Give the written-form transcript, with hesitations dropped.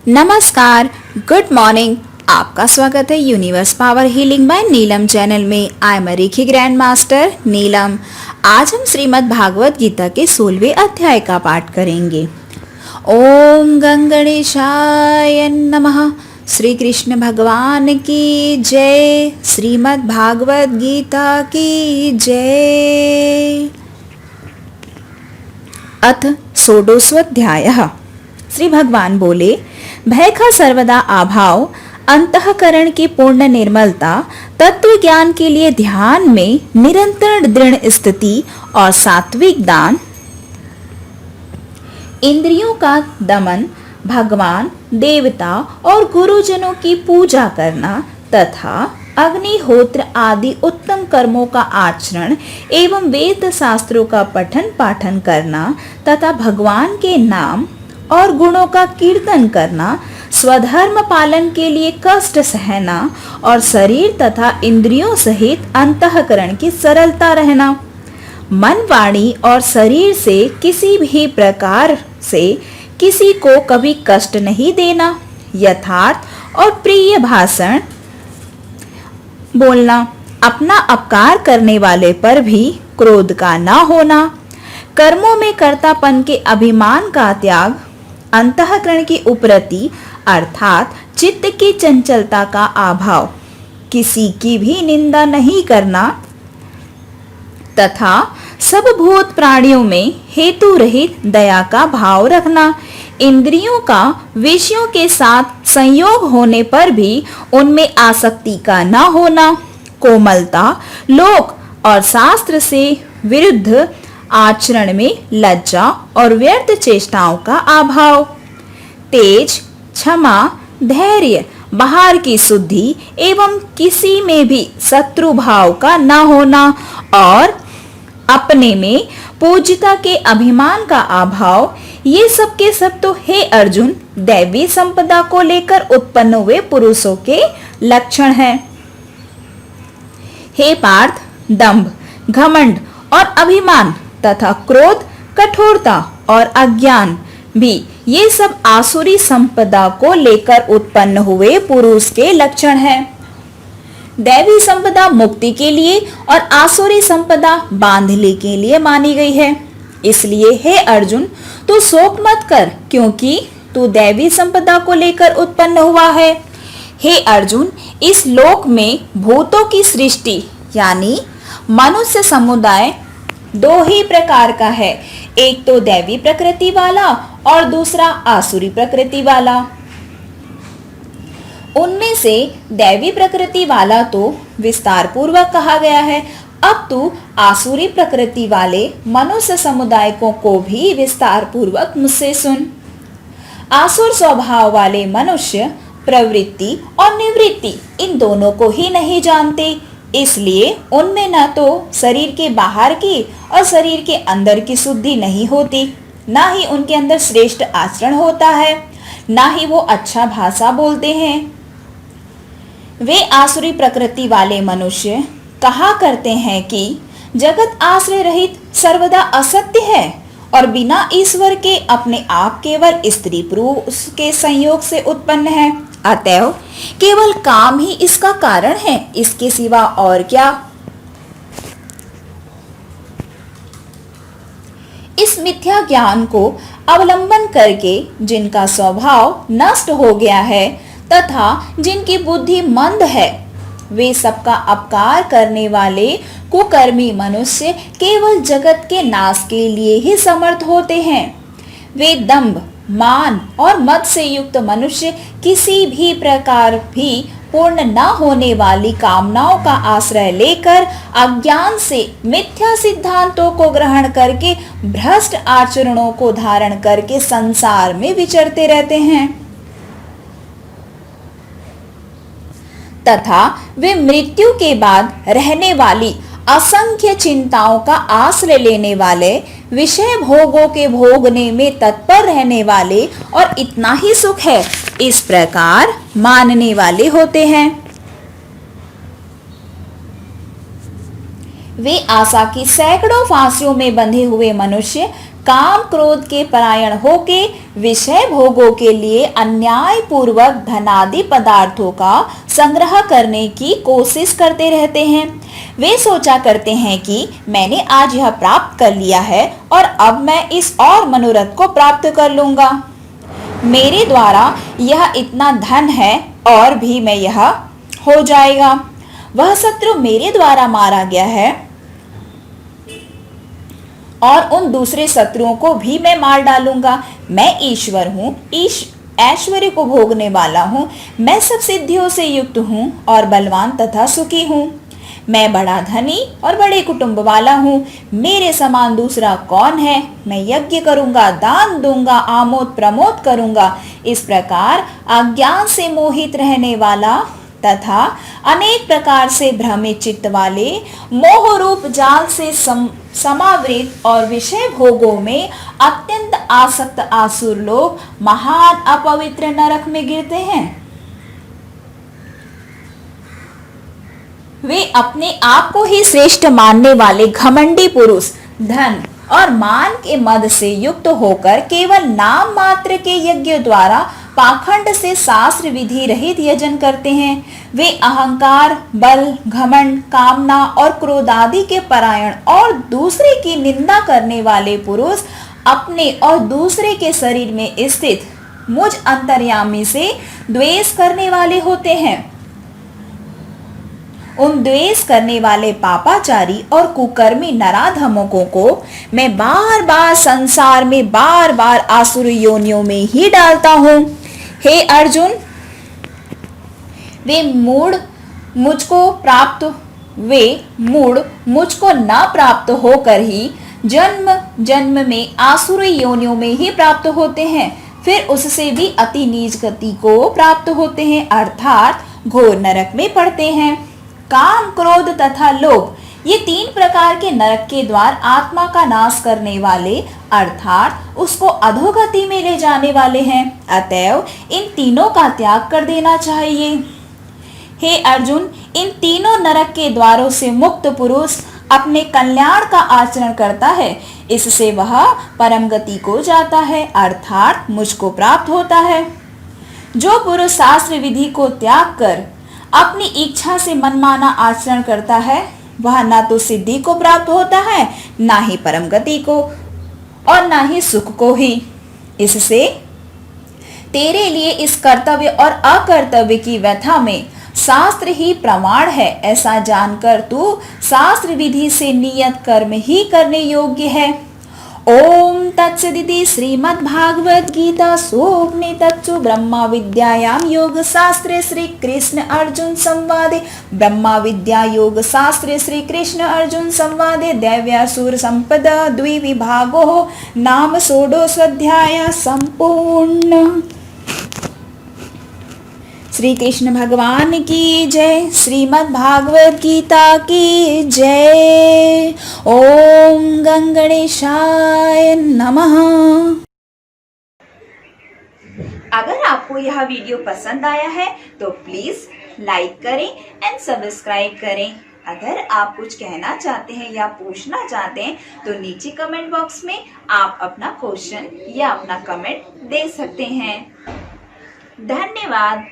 नमस्कार, good morning. आपका स्वागत है universe power healing by Neelam channel में। I am Rekhi grand master Neelam. आज हम श्रीमद् भागवत गीता के 16वें अध्याय का पाठ करेंगे। ओम गंगणेशाय नमः। श्री कृष्ण भगवान की जय। श्रीमद् भागवत गीता की जय। अथ षोडशोऽध्यायः। श्री भगवान बोले, भय का सर्वदा अभाव, अंतःकरण की पूर्ण निर्मलता, तत्व ज्ञान के लिए ध्यान में निरंतर दृढ़ स्थिति और सात्विक दान, इंद्रियों का दमन, भगवान, देवता और गुरुजनों की पूजा करना तथा अग्निहोत्र आदि उत्तम कर्मों का आचरण एवं वेद शास्त्रों का पठन पाठन करना तथा भगवान के नाम और गुणों का कीर्तन करना, स्वधर्म पालन के लिए कष्ट सहना और शरीर तथा इंद्रियों सहित अंतःकरण की सरलता रहना, मन, वाणी और शरीर से किसी भी प्रकार से किसी को कभी कष्ट नहीं देना, यथार्थ और प्रिय भाषण बोलना, अपना अपकार करने वाले पर भी क्रोध का न होना, कर्मों में कर्तापन के अभिमान का त्याग, अंतःकरण की उपरति अर्थात चित्त की चंचलता का अभाव, किसी की भी निंदा नहीं करना तथा सब भूत प्राणियों में हेतु रहित दया का भाव रखना, इंद्रियों का विषयों के साथ संयोग होने पर भी उनमें आसक्ति का न होना, कोमलता, लोक और शास्त्र से विरुद्ध आचरण में लज्जा और व्यर्थ चेष्टाओं का अभाव, तेज, क्षमा, धैर्य, बाहर की शुद्धि एवं किसी में भी शत्रु भाव का न होना और अपने में पूज्यता के अभिमान का अभाव, ये सब के सब तो हे अर्जुन दैवी संपदा को लेकर उत्पन्न हुए पुरुषों के लक्षण हैं। हे पार्थ, दंभ, घमंड और अभिमान तथा क्रोध, कठोरता और अज्ञान भी ये सब आसुरी संपदा को लेकर उत्पन्न हुए पुरुष के लक्षण हैं। दैवी संपदा मुक्ति के लिए और आसुरी संपदा बांधने के लिए मानी गई है। इसलिए हे अर्जुन, तू शोक मत कर, क्योंकि तू दैवी संपदा को लेकर उत्पन्न हुआ है। हे अर्जुन, इस लोक में भूतों की सृष्टि यानी मनुष्य समुदाय दो ही प्रकार का है, एक तो दैवी प्रकृति वाला और दूसरा आसुरी प्रकृति वाला। उनमें से दैवी प्रकृति वाला तो विस्तार पूर्वक कहा गया है। अब तू आसुरी प्रकृति वाले मनुष्य समुदाय को भी विस्तार पूर्वक मुझसे सुन। आसुर स्वभाव वाले मनुष्य प्रवृत्ति और निवृत्ति इन दोनों को ही नहीं जानते, इसलिए उनमें न तो शरीर के बाहर की और शरीर के अंदर की शुद्धि नहीं होती, ना ही उनके अंदर श्रेष्ठ आचरण होता है, ना ही वो अच्छा भाषा बोलते हैं। वे आसुरी प्रकृति वाले मनुष्य कहा करते हैं कि जगत आश्रय रहित सर्वदा असत्य है और बिना ईश्वर के अपने आप केवल स्त्री पुरुष के संयोग से उत्पन्न है, अतएव केवल काम ही इसका कारण है, इसके सिवा और क्या। इस मिथ्या ज्ञान को अवलंबन करके जिनका स्वभाव नष्ट हो गया है तथा जिनकी बुद्धि मंद है, वे सबका अपकार करने वाले कुकर्मी मनुष्य केवल जगत के नाश के लिए ही समर्थ होते हैं। वे दंभ, मान और मद से युक्त मनुष्य किसी भी प्रकार भी पूर्ण न होने वाली कामनाओं का आश्रय लेकर अज्ञान से मिथ्या सिद्धांतों को ग्रहण करके भ्रष्ट आचरणों को धारण करके संसार में विचरते रहते हैं तथा वे मृत्यु के बाद रहने वाली असंख्य चिंताओं का आश्रय लेने वाले, विषय भोगों के भोगने में तत्पर रहने वाले और इतना ही सुख है इस प्रकार मानने वाले होते हैं। वे आशा की सैकड़ों फांसियों में बंधे हुए मनुष्य काम क्रोध के परायण होके विषय भोगों के लिए अन्याय पूर्वक धनादि पदार्थों का संग्रह करने की कोशिश करते रहते हैं। वे सोचा करते हैं कि मैंने आज यह प्राप्त कर लिया है और अब मैं इस और मनोरथ को प्राप्त कर लूंगा। मेरे द्वारा यह इतना धन है और भी मैं यह हो जाएगा। वह शत्रु मेरे द्वारा मारा गया है और उन दूसरे शत्रुओं को भी मैं मार डालूंगा। मैं ईश्वर हूँ, ऐश्वर्य को भोगने वाला हूँ। मैं सब सिद्धियों से युक्त हूँ और बलवान तथा सुखी हूँ। मैं बड़ा धनी और बड़े कुटुंब वाला हूँ। मेरे समान दूसरा कौन है? मैं यज्ञ करूंगा, दान दूंगा, आमोद प्रमोद करूंगा। इस प्रकार अज्ञान से मोहित रहने वाला तथा अनेक प्रकार से भ्रमित चित्त वाले मोह रूप जाल से समावृत और विषय भोगों में अत्यंत आसक्त आसुर लोग महान अपवित्र नरक में गिरते हैं। वे अपने आप को ही श्रेष्ठ मानने वाले घमंडी पुरुष धन और मान के मद से युक्त होकर केवल नाम मात्र के यज्ञ द्वारा पाखंड से शास्त्र विधि रहित यजन करते हैं। वे अहंकार, बल, घमंड, कामना और क्रोध आदि के परायण और दूसरे की निंदा करने वाले पुरुष अपने और दूसरे के शरीर में स्थित मुझ अंतर्यामी से द्वेष करने वाले होते हैं। उन द्वेष करने वाले पापाचारी और कुकर्मी नराधमों को मैं बार बार संसार में बार बार आसुर योनियों में ही डालता हूँ। हे अर्जुन, वे मूढ़ मुझको न प्राप्त होकर ही जन्म जन्म में आसुरी योनियों में ही प्राप्त होते हैं, फिर उससे भी अति नीच गति को प्राप्त होते हैं, अर्थात घोर नरक में पड़ते हैं। काम, क्रोध तथा लोभ ये तीन प्रकार के नरक के द्वार आत्मा का नाश करने वाले अर्थात उसको अधोगति में ले जाने वाले हैं। अतएव इन तीनों का त्याग कर देना चाहिए। हे अर्जुन, इन तीनों नरक के द्वारों से मुक्त पुरुष अपने कल्याण का आचरण करता है, इससे वह परम गति को जाता है, अर्थात मुझको प्राप्त होता है। जो पुरुष शास्त्र विधि को त्याग कर अपनी इच्छा से मनमाना आचरण करता है, वह ना तो सिद्धि को प्राप्त होता है, ना ही परम गति को और ना ही सुख को ही। इससे तेरे लिए इस कर्तव्य और अकर्तव्य की व्यथा में शास्त्र ही प्रमाण है, ऐसा जानकर तू शास्त्र विधि से नियत कर्म ही करने योग्य है। ओम तत्सदिति श्रीमद्भागवत गीता सोपनिषत्सु ब्रह्मा विद्यायां योग शास्त्रे श्री कृष्ण अर्जुन संवादे ब्रह्मा विद्या योग शास्त्रे श्री कृष्ण अर्जुन संवादे दैव्यासुर संपदा द्विविभागो नाम षोडशोऽध्यायः संपूर्ण। श्री कृष्ण भगवान की जय। श्रीमद् भागवत गीता की जय। ओम गंगणेशाय नमः। अगर आपको यह वीडियो पसंद आया है तो प्लीज लाइक करें एंड सब्सक्राइब करें। अगर आप कुछ कहना चाहते हैं या पूछना चाहते हैं तो नीचे कमेंट बॉक्स में आप अपना क्वेश्चन या अपना कमेंट दे सकते हैं। धन्यवाद।